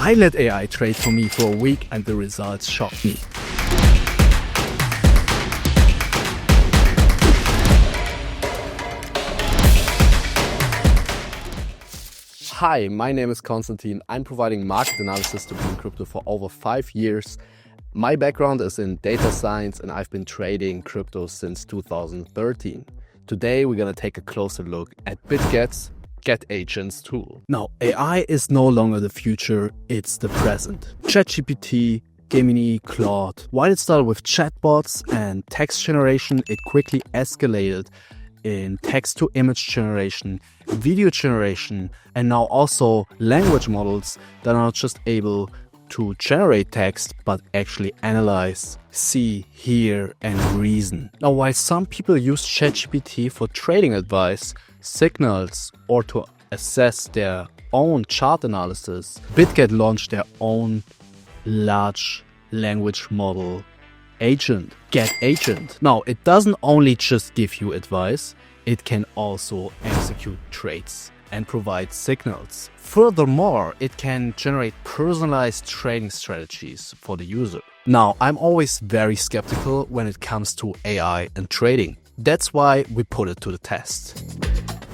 I let AI trade for me for a week and the results shocked me. Hi, my name is Konstantin. I'm providing market analysis to BeInCrypto for over 5 years. My background is in data science and I've been trading crypto since 2013. Today, we're going to take a closer look at Bitget's GetAgent tool. Now, AI is no longer the future, it's the present. ChatGPT, Gemini, Claude. While it started with chatbots and text generation, it quickly escalated in text-to-image generation, video generation, and now also language models that are not just able to generate text, but actually analyze, see, hear, and reason. Now, while some people use ChatGPT for trading advice, signals, or to assess their own chart analysis, Bitget launched their own large language model agent, GetAgent. Now, it doesn't only just give you advice, it can also execute trades and provide signals. Furthermore, it can generate personalized trading strategies for the user. Now, I'm always very skeptical when it comes to AI and trading. That's why we put it to the test.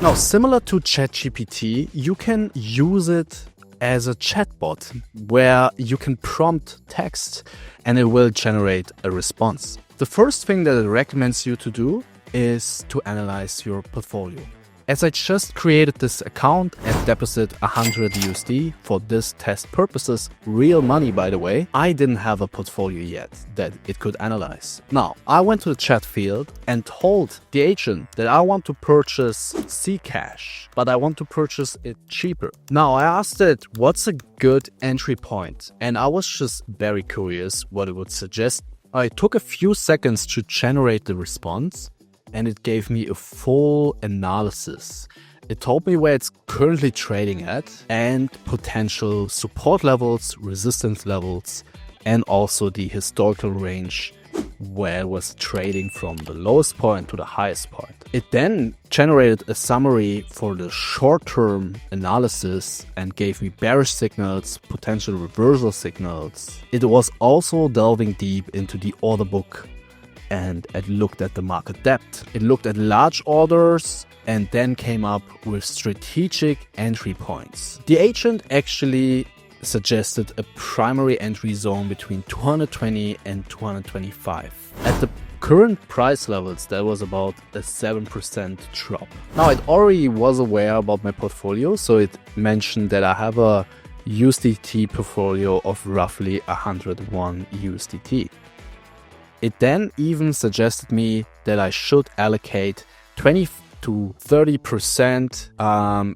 Now, similar to ChatGPT, you can use it as a chatbot where you can prompt text and it will generate a response. The first thing that it recommends you to do is to analyze your portfolio. As I just created this account and deposit $100 for this test purposes, real money by the way, I didn't have a portfolio yet that it could analyze. Now, I went to the chat field and told the agent that I want to purchase Zcash, but I want to purchase it cheaper. Now, I asked it, what's a good entry point? And I was just very curious what it would suggest. I took a few seconds to generate the response, and it gave me a full analysis. It told me where it's currently trading at and potential support levels, resistance levels, and also the historical range where it was trading from the lowest point to the highest point. It then generated a summary for the short-term analysis and gave me bearish signals, potential reversal signals. It was also delving deep into the order book and it looked at the market depth. It looked at large orders and then came up with strategic entry points. The agent actually suggested a primary entry zone between 220 and 225. At the current price levels, there was about a 7% drop. Now, it already was aware about my portfolio, so it mentioned that I have a USDT portfolio of roughly 101 USDT. It then even suggested me that I should allocate 20 to 30%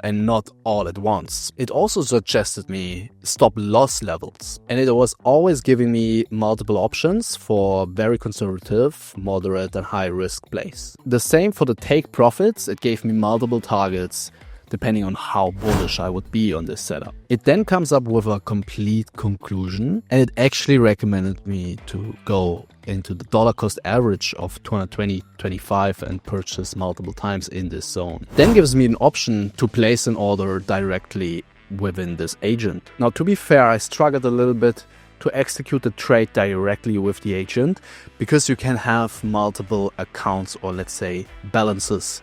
and not all at once. It also suggested me stop loss levels. And it was always giving me multiple options for very conservative, moderate and high risk plays. The same for the take profits. It gave me multiple targets depending on how bullish I would be on this setup. It then comes up with a complete conclusion and it actually recommended me to go into the dollar cost average of 220.25 and purchase multiple times in this zone. Then gives me an option to place an order directly within this agent. Now, to be fair, I struggled a little bit to execute the trade directly with the agent because you can have multiple accounts or let's say balances.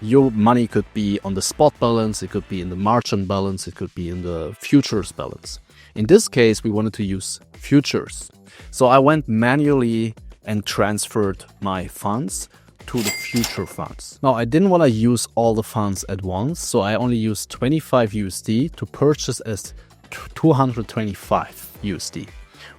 Your money could be on the spot balance, it could be in the margin balance, it could be in the futures balance. In this case, we wanted to use futures. So I went manually and transferred my funds to the future funds. Now, I didn't want to use all the funds at once, so I only used 25 USD to purchase as 225 USD,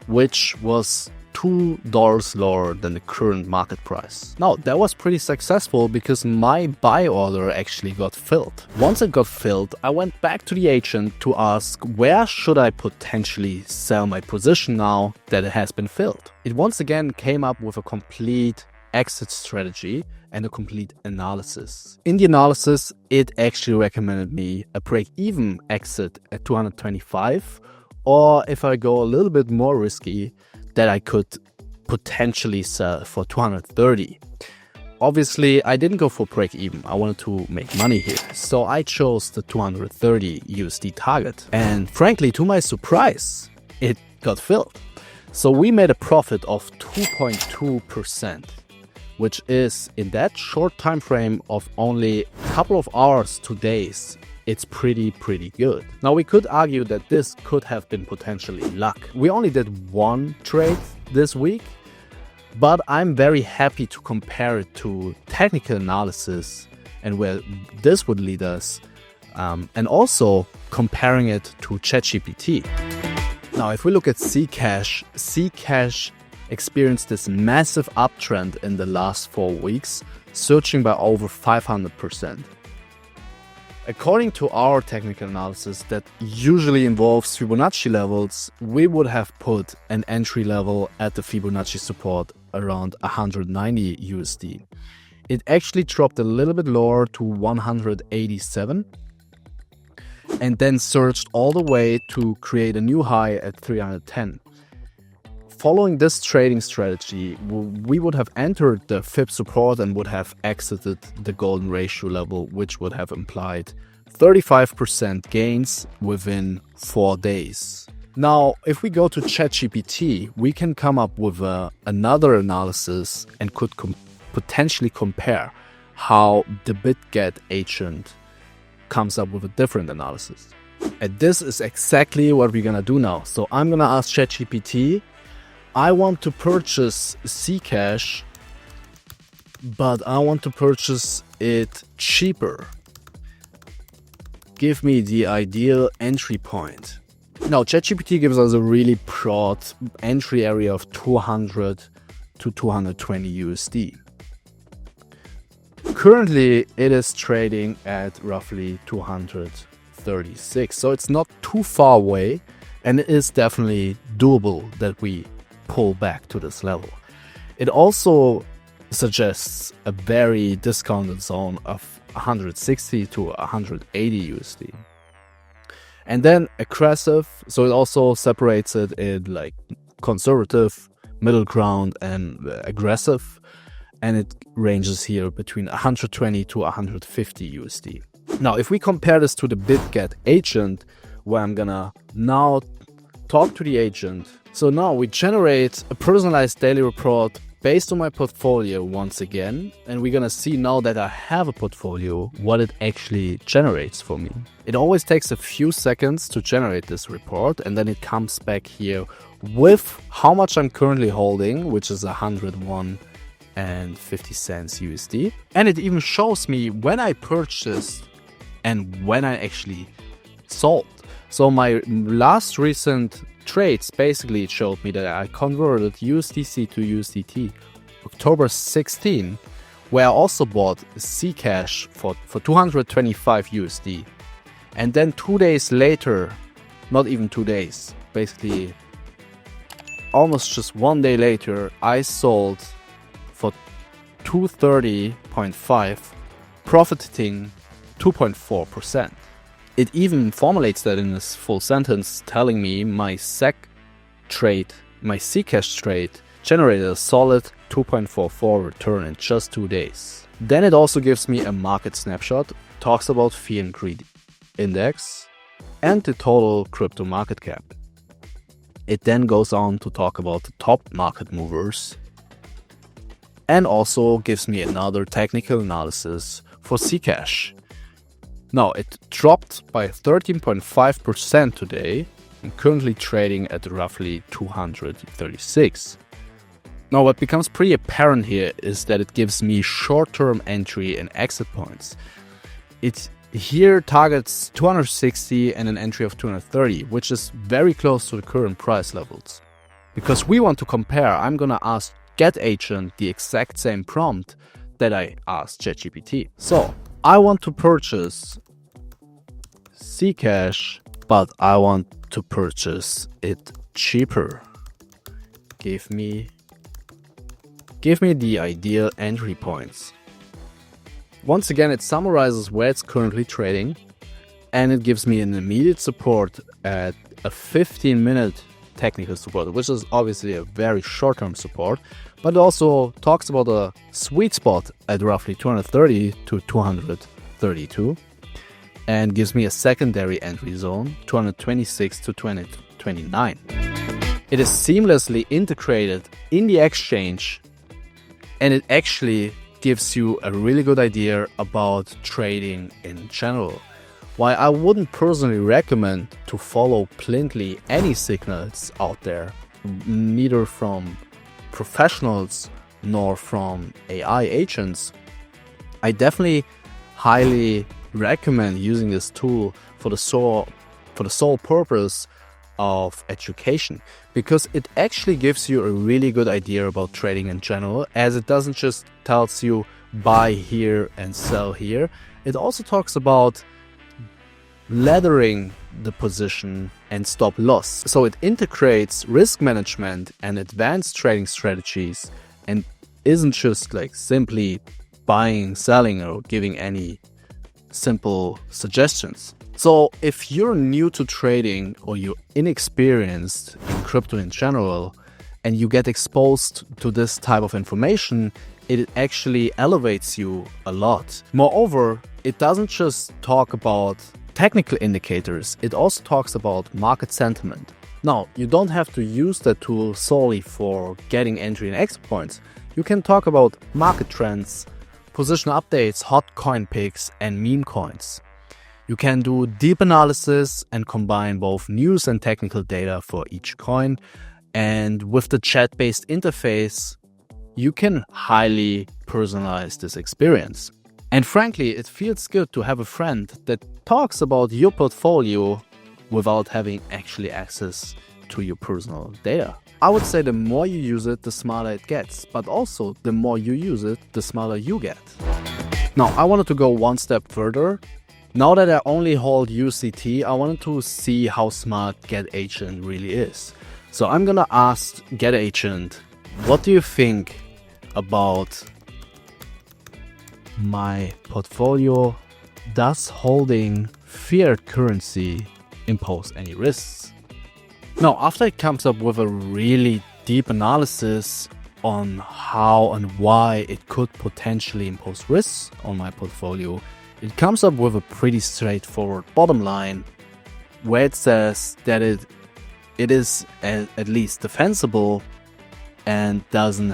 which was $2 lower than the current market price. Now, that was pretty successful because my buy order actually got filled. Once it got filled, I went back to the agent to ask where should I potentially sell my position now that it has been filled. It once again came up with a complete exit strategy and a complete analysis. In the analysis, it actually recommended me a break-even exit at 225, or if I go a little bit more risky, that I could potentially sell for 230. Obviously, I didn't go for break even. I wanted to make money here. So I chose the 230 USD target. And frankly, to my surprise, it got filled. So we made a profit of 2.2%, which is in that short time frame of only a couple of hours to days. It's pretty good. Now we could argue that this could have been potentially luck. We only did one trade this week, but I'm very happy to compare it to technical analysis and where this would lead us, and also comparing it to ChatGPT. Now, if we look at Zcash experienced this massive uptrend in the last 4 weeks, surging by over 500%. According to our technical analysis that usually involves Fibonacci levels, we would have put an entry level at the Fibonacci support around 190 USD. It actually dropped a little bit lower to 187 and then surged all the way to create a new high at 310. Following this trading strategy, we would have entered the Fib support and would have exited the golden ratio level, which would have implied 35% gains within 4 days. Now, if we go to ChatGPT, we can come up with another analysis and could potentially compare how the Bitget agent comes up with a different analysis. And this is exactly what we're gonna do now. So I'm gonna ask ChatGPT, I want to purchase Zcash, but I want to purchase it cheaper. Give me the ideal entry point. Now, ChatGPT gives us a really broad entry area of 200 to 220 USD. Currently, it is trading at roughly 236, so it's not too far away, and it is definitely doable that we pull back to this level. It also suggests a very discounted zone of 160 to 180 USD. And then aggressive, so it also separates it in like conservative, middle ground, and aggressive. And it ranges here between 120 to 150 USD. Now, if we compare this to the Bitget agent, where I'm gonna now talk to the agent. So now we generate a personalized daily report based on my portfolio once again, and we're gonna see now that I have a portfolio, what it actually generates for me. It always takes a few seconds to generate this report, and then it comes back here with how much I'm currently holding, which is 101.50 USD. And it even shows me when I purchased and when I actually sold. So my last recent trades basically showed me that I converted USDC to USDT October 16, where I also bought Zcash for 225 USD. And then 2 days later, not even 2 days, basically almost just 1 day later, I sold for 230.5, profiting 2.4%. It even formulates that in this full sentence, telling me my Zcash trade generated a solid 2.44 return in just 2 days. Then it also gives me a market snapshot, talks about fear and greed index and the total crypto market cap. It then goes on to talk about the top market movers and also gives me another technical analysis for Zcash. Now, it dropped by 13.5% today and currently trading at roughly 236. Now, what becomes pretty apparent here is that it gives me short-term entry and exit points. It here targets 260 and an entry of 230, which is very close to the current price levels. Because we want to compare, I'm gonna ask GetAgent the exact same prompt that I asked ChatGPT. So, I want to purchase Zcash, but I want to purchase it cheaper. Give me the ideal entry points. Once again, it summarizes where it's currently trading, and it gives me an immediate support at a 15-minute technical support, which is obviously a very short-term support, but it also talks about a sweet spot at roughly 230 to 232 and gives me a secondary entry zone, 226 to 229. It is seamlessly integrated in the exchange, and it actually gives you a really good idea about trading in general. While I wouldn't personally recommend to follow blindly any signals out there, neither from professionals nor from AI agents, I definitely highly recommend using this tool for the sole purpose of education, because it actually gives you a really good idea about trading in general, as it doesn't just tells you buy here and sell here. It also talks about laddering the position and stop loss. So it integrates risk management and advanced trading strategies and isn't just like simply buying, selling, or giving any simple suggestions. So if you're new to trading or you're inexperienced in crypto in general and you get exposed to this type of information, it actually elevates you a lot. Moreover, it doesn't just talk about technical indicators, it also talks about market sentiment. Now, you don't have to use that tool solely for getting entry and exit points. You can talk about market trends, position updates, hot coin picks, and meme coins. You can do deep analysis and combine both news and technical data for each coin. And with the chat-based interface, you can highly personalize this experience. And frankly, it feels good to have a friend that talks about your portfolio without having actually access to your personal data. I would say the more you use it, the smarter it gets, but also the more you use it, the smarter you get. Now, I wanted to go one step further. Now that I only hold UCT, I wanted to see how smart GetAgent really is. So I'm gonna ask GetAgent, what do you think about my portfolio? Does holding fiat currency impose any risks? Now, after it comes up with a really deep analysis on how and why it could potentially impose risks on my portfolio, it comes up with a pretty straightforward bottom line where it says that it is at least defensible and doesn't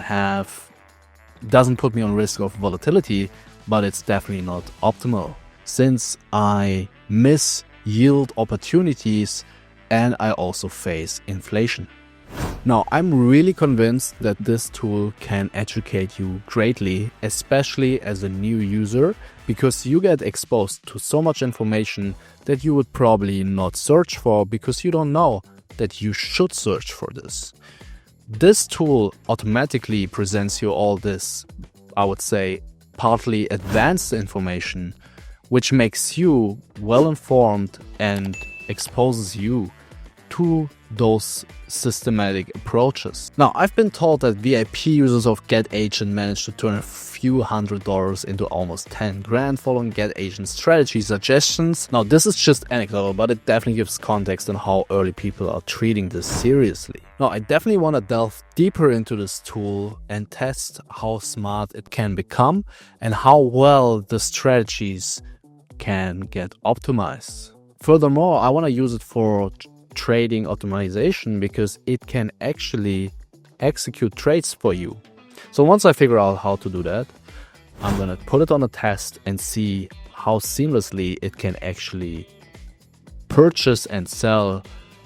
put me on risk of volatility, but it's definitely not optimal, since I miss yield opportunities and I also face inflation. Now, I'm really convinced that this tool can educate you greatly, especially as a new user, because you get exposed to so much information that you would probably not search for because you don't know that you should search for this. This tool automatically presents you all this, I would say, partly advanced information, which makes you well informed and exposes you to those systematic approaches. Now, I've been told that VIP users of GetAgent managed to turn a few $100s into almost 10 grand following GetAgent strategy suggestions. Now, this is just anecdotal, but it definitely gives context on how early people are treating this seriously. Now, I definitely want to delve deeper into this tool and test how smart it can become and how well the strategies can get optimized. Furthermore, I want to use it for trading optimization because it can actually execute trades for you. So once I figure out how to do that, I'm gonna put it on a test and see how seamlessly it can actually purchase and sell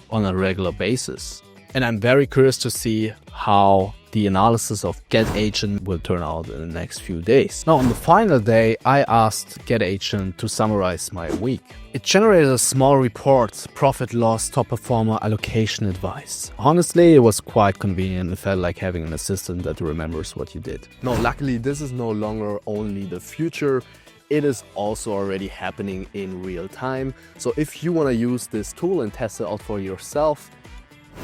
on a regular basis. And I'm very curious to see how the analysis of GetAgent will turn out in the next few days. Now, on the final day, I asked GetAgent to summarize my week. It generated a small report, profit loss, top performer, allocation advice. Honestly, it was quite convenient. It felt like having an assistant that remembers what you did. No, luckily, this is no longer only the future. It is also already happening in real time. So if you want to use this tool and test it out for yourself,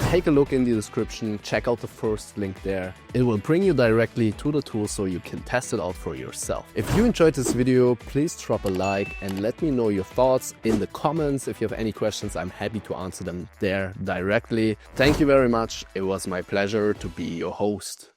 take a look in the description, check out the first link there. It will bring you directly to the tool so you can test it out for yourself. If you enjoyed this video, please drop a like and let me know your thoughts in the comments. If you have any questions, I'm happy to answer them there directly. Thank you very much. It was my pleasure to be your host.